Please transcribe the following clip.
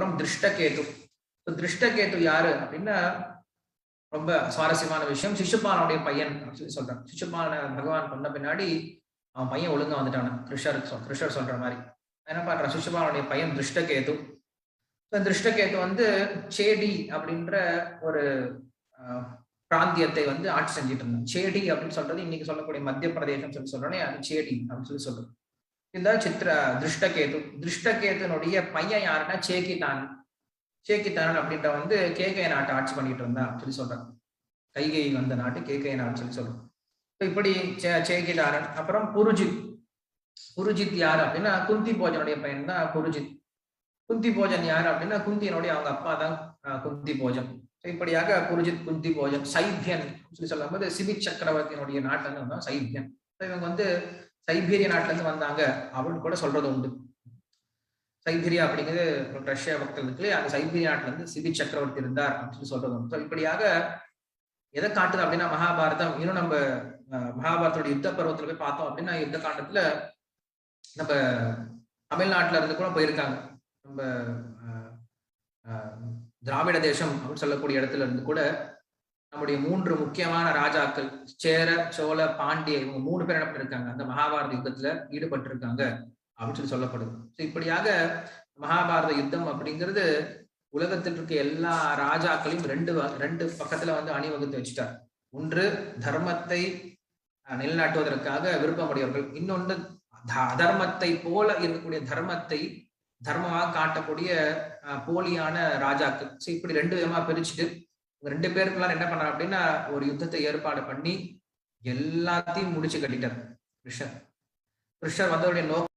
அதுக்கப்புறம் திருஷ்டகேது. திருஷ்டகேது யாரு அப்படின்னா ரொம்ப சுவாரஸ்யமான விஷயம். சிசுபாலனுடைய பையன் அப்படின்னு சொல்லி சொல்றாங்க. சிசுபாலனை பகவான் கொண்ட பின்னாடி அவன் பையன் ஒழுங்கா வந்துட்டான. கிருஷ்ணர் சொல்ற மாதிரி என்ன பண்றான், சிசுபாலனுடைய பையன் திருஷ்டகேது. திருஷ்டகேது வந்து சேடி அப்படின்ற ஒரு பிராந்தியத்தை வந்து ஆட்சி செஞ்சுட்டு இருந்தான். சேடி அப்படின்னு சொல்றது இன்னைக்கு சொல்லக்கூடிய மத்திய பிரதேசம் சொல்லி சொல்றோன்னே அது சேடி அப்படின்னு சொல்லி சொல்றது. இதுதான் திருஷ்டகேது. திருஷ்டகேதுனுடைய பையன் யாருன்னா சேக்கிதான். சேக்கிதான் அப்படின்ற வந்து கேகய நாட்டை ஆட்சி பண்ணிட்டு இருந்தா சொல்லி சொல்றாங்க. கைகை வந்த நாட்டு கேகய நாடு சொல்லி சொல்றோம். இப்படி சேக்கிதாரன். அப்புறம் புருஜித். புருஜித் யாரு அப்படின்னா குந்தி போஜனுடைய பையன் தான் புருஜித். குந்தி போஜன் யாரு அப்படின்னா குந்தியனுடைய அவங்க அப்பா தான் குந்தி போஜன். இப்படியாக புருஜித், குந்தி போஜன், சைபியன் சொல்லி சொல்லும் போது சிபி சக்கரவர்த்தியினுடைய நாட்டுல இருந்து வந்தா சைபியன். இவங்க வந்து சைபீரிய நாட்டுல இருந்து வந்தாங்க அப்படின்னு கூட சொல்றது உண்டு. சைபீரியா அப்படிங்கிறது ரஷ்யா பக்கத்துல இருக்கு. அந்த சைபீரிய நாட்டுல இருந்து சிபி சக்கரவர்த்தி இருந்தார் அப்படின்னு சொல்லி சொல்றது உண்டு. இப்படியாக எதை காட்டுது அப்படின்னா மகாபாரதம். இன்னும் நம்ம மகாபாரதோட யுத்த பருவத்துல போய் பார்த்தோம் அப்படின்னா யுத்த காண்டத்துல நம்ம தமிழ்நாட்டுல இருந்து கூட போயிருக்காங்க. நம்ம திராவிட தேசம் அப்படின்னு சொல்லக்கூடிய இடத்துல இருந்து கூட நம்முடைய 3 முக்கியமான ராஜாக்கள் சேர, சோழ, பாண்டிய இவங்க 3 பேர் என்ன இருக்காங்க அந்த மகாபாரத யுத்தத்துல ஈடுபட்டு இருக்காங்க அப்படின்னு சொல்லி சொல்லப்படுது. இப்படியாக மகாபாரத யுத்தம் அப்படிங்கிறது உலகத்தில் இருக்க எல்லா ராஜாக்களையும் ரெண்டு பக்கத்துல வந்து அணிவகுத்து வச்சுட்டார். ஒன்று தர்மத்தை நிலைநாட்டுவதற்காக விருப்பமுடையவர்கள், இன்னொன்று அதர்மத்தை போல இருக்கக்கூடிய தர்மத்தை தர்மமாக காட்டக்கூடிய போலியான ராஜாக்கள். இப்படி 2 விதமா பிரிச்சுட்டு 2 பேருக்குலாம் என்ன பண்ணார் அப்படின்னா ஒரு யுத்தத்தை ஏற்பாடு பண்ணி எல்லாத்தையும் முடிச்சு கட்டிட்டார் கிருஷ்ணர். கிருஷ்ணர் வந்தவருடைய நோக்கம்